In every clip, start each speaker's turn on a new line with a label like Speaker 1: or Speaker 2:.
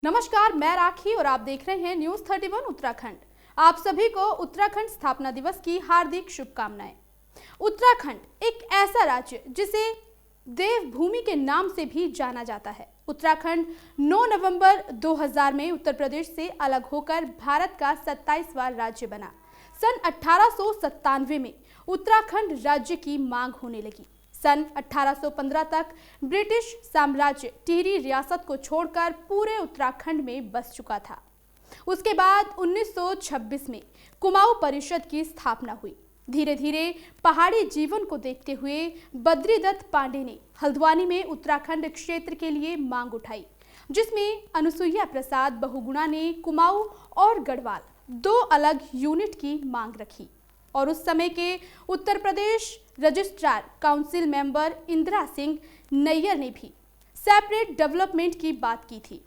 Speaker 1: नमस्कार, मैं राखी और आप देख रहे हैं न्यूज 31 उत्तराखंड। आप सभी को उत्तराखंड स्थापना दिवस की हार्दिक शुभकामनाएं। उत्तराखंड एक ऐसा राज्य जिसे देवभूमि के नाम से भी जाना जाता है। उत्तराखंड 9 नवंबर 2000 में उत्तर प्रदेश से अलग होकर भारत का 27वां राज्य बना। सन 1897 में उत्तराखंड राज्य की मांग होने लगी। सन 1815 तक ब्रिटिश साम्राज्य टिहरी रियासत को छोड़कर पूरे उत्तराखंड में बस चुका था। उसके बाद 1926 में कुमाऊं परिषद की स्थापना हुई। धीरे धीरे पहाड़ी जीवन को देखते हुए बद्रीदत्त पांडे ने हल्द्वानी में उत्तराखंड क्षेत्र के लिए मांग उठाई, जिसमें अनुसुईया प्रसाद बहुगुणा ने कुमाऊं और गढ़वाल दो अलग यूनिट की मांग रखी और उस समय के Uttar Pradesh registrar council member Indira Singh Nayyar ने भी सेपरेट डेवलपमेंट की बात की थी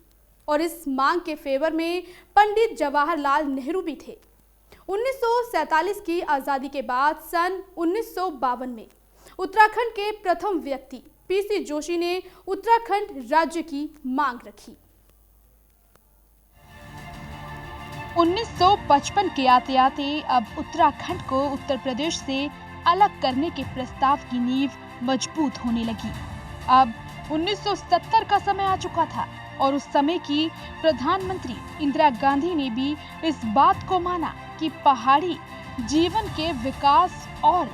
Speaker 1: और इस मांग के फेवर में पंडित जवाहरलाल नेहरू भी थे। 1947 की आज़ादी के बाद सन 1952 में उत्तराखंड के प्रथम व्यक्ति पीसी जोशी ने उत्तराखंड राज्य की मांग रखी।
Speaker 2: 1955 के आते अब उत्तराखंड को उत्तर प्रदेश से अलग करने के प्रस्ताव की नींव मजबूत होने लगी। अब 1970 का समय आ चुका था और उस समय की प्रधानमंत्री इंदिरा गांधी ने भी इस बात को माना कि पहाड़ी जीवन के विकास और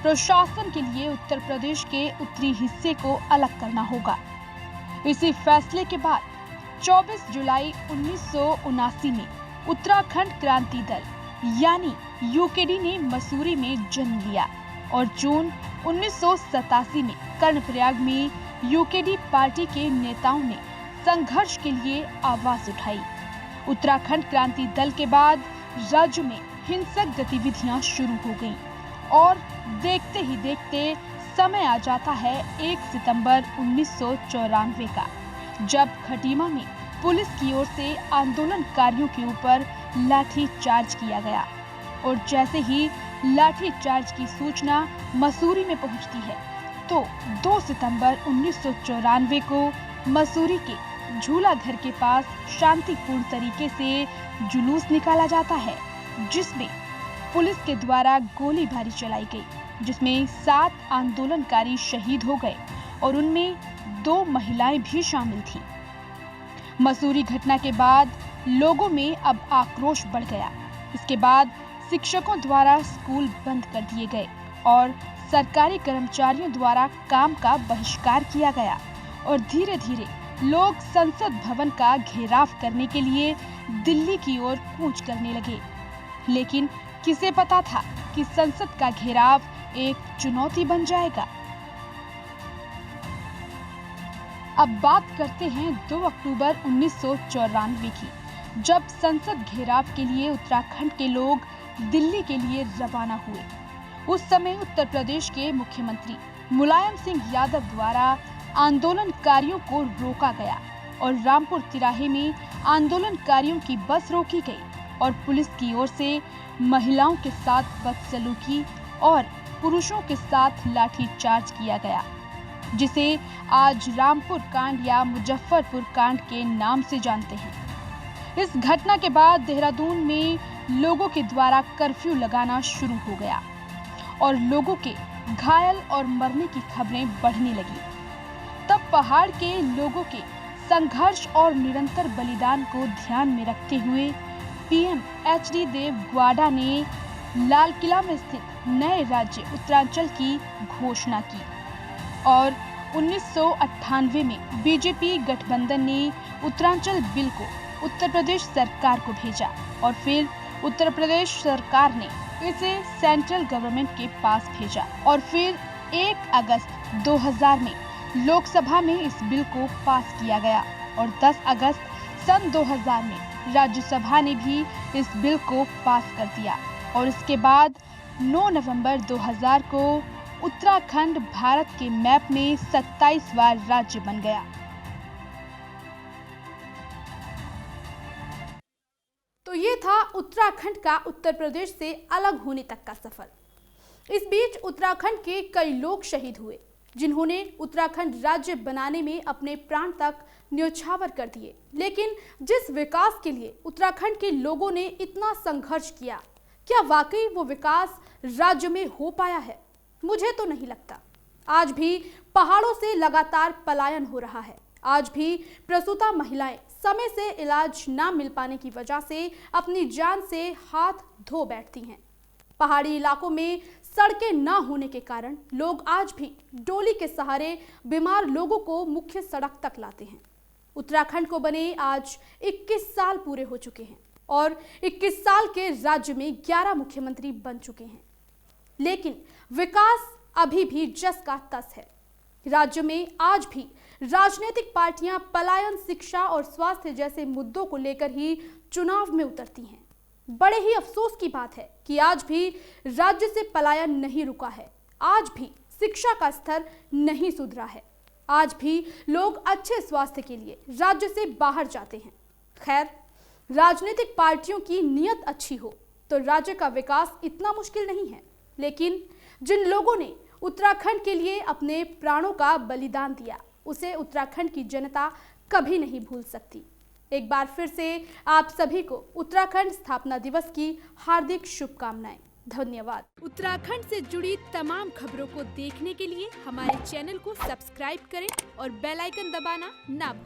Speaker 2: प्रशासन के लिए उत्तर प्रदेश के उत्तरी हिस्से को अलग करना होगा। इसी फैसले के बाद 24 जुलाई 1979 में उत्तराखंड क्रांति दल यानी यूकेडी ने मसूरी में जन्म लिया और जून 1987 में कर्णप्रयाग में यूकेडी पार्टी के नेताओं ने संघर्ष के लिए आवाज उठाई। उत्तराखंड क्रांति दल के बाद राज्य में हिंसक गतिविधियां शुरू हो गईं और देखते ही देखते समय आ जाता है 1 सितंबर 1994 का, जब खटीमा में पुलिस की ओर से आंदोलनकारियों के ऊपर लाठी चार्ज किया गया और जैसे ही लाठी चार्ज की सूचना मसूरी में पहुंचती है तो 2 सितंबर 1994 को मसूरी के झूला घर के पास शांतिपूर्ण तरीके से जुलूस निकाला जाता है, जिसमें पुलिस के द्वारा गोलीबारी चलाई गई, जिसमें 7 आंदोलनकारी शहीद हो गए और उनमें 2 महिलाएं भी शामिल थीं। मसूरी घटना के बाद लोगों में अब आक्रोश बढ़ गया। इसके बाद शिक्षकों द्वारा स्कूल बंद कर दिए गए और सरकारी कर्मचारियों द्वारा काम का बहिष्कार किया गया और धीरे धीरे लोग संसद भवन का घेराव करने के लिए दिल्ली की ओर कूच करने लगे। लेकिन किसे पता था कि संसद का घेराव एक चुनौती बन जाएगा। अब बात करते हैं 2 अक्टूबर 1994 की, जब संसद घेराव के लिए उत्तराखंड के लोग दिल्ली के लिए रवाना हुए। उस समय उत्तर प्रदेश के मुख्यमंत्री मुलायम सिंह यादव द्वारा आंदोलनकारियों को रोका गया और रामपुर तिराहे में आंदोलनकारियों की बस रोकी गई और पुलिस की ओर से महिलाओं के साथ बदसलूकी और पुरुषों के साथ लाठीचार्ज किया गया, जिसे आज रामपुर कांड या मुजफ्फरपुर कांड के नाम से जानते हैं। इस घटना के बाद देहरादून में लोगों के द्वारा कर्फ्यू लगाना शुरू हो गया और लोगों के घायल और मरने की खबरें बढ़ने लगी। तब पहाड़ के लोगों के संघर्ष और निरंतर बलिदान को ध्यान में रखते हुए पीएम एचडी देवेगौड़ा ने लाल किला में स्थित नए राज्य उत्तरांचल की घोषणा की और 1998 में बीजेपी गठबंधन ने उत्तरांचल बिल को उत्तर प्रदेश सरकार को भेजा और फिर उत्तर प्रदेश सरकार ने इसे सेंट्रल गवर्नमेंट के पास भेजा और फिर 1 अगस्त 2000 में लोकसभा में इस बिल को पास किया गया और 10 अगस्त सन 2000 में राज्यसभा ने भी इस बिल को पास कर दिया और इसके बाद 9 नवंबर 2000 को उत्तराखंड भारत के मैप में 27वां राज्य बन गया।
Speaker 1: तो ये था उत्तराखंड का उत्तर प्रदेश से अलग होने तक का सफर। इस बीच उत्तराखंड के कई लोग शहीद हुए, जिन्होंने उत्तराखंड राज्य बनाने में अपने प्राण तक न्योछावर कर दिए। लेकिन जिस विकास के लिए उत्तराखंड के लोगों ने इतना संघर्ष किया, क्या वाकई वो विकास राज्य में हो पाया है? मुझे तो नहीं लगता। आज भी पहाड़ों से लगातार पलायन हो रहा है। आज भी प्रसूता महिलाएं समय से इलाज ना मिल पाने की वजह से अपनी जान से हाथ धो बैठती हैं। पहाड़ी इलाकों में सड़कें ना होने के कारण लोग आज भी डोली के सहारे बीमार लोगों को मुख्य सड़क तक लाते हैं। उत्तराखंड को बने आज 21 साल पूरे हो चुके हैं और 21 साल के राज्य में 11 मुख्यमंत्री बन चुके हैं, लेकिन विकास अभी भी जस का तस है। राज्य में आज भी राजनीतिक पार्टियां पलायन, शिक्षा और स्वास्थ्य जैसे मुद्दों को लेकर ही चुनाव में उतरती हैं। बड़े ही अफसोस की बात है कि आज भी राज्य से पलायन नहीं रुका है। आज भी शिक्षा का स्तर नहीं सुधरा है। आज भी लोग अच्छे स्वास्थ्य के लिए राज्य से बाहर जाते हैं। खैर, राजनीतिक पार्टियों की नीयत अच्छी हो तो राज्य का विकास इतना मुश्किल नहीं है, लेकिन जिन लोगों ने उत्तराखंड के लिए अपने प्राणों का बलिदान दिया, उसे उत्तराखंड की जनता कभी नहीं भूल सकती। एक बार फिर से आप सभी को उत्तराखंड स्थापना दिवस की हार्दिक शुभकामनाएं। धन्यवाद। उत्तराखंड से जुड़ी तमाम खबरों को देखने के लिए हमारे चैनल को सब्सक्राइब करें और बेल आइकन दबाना ना भूलें।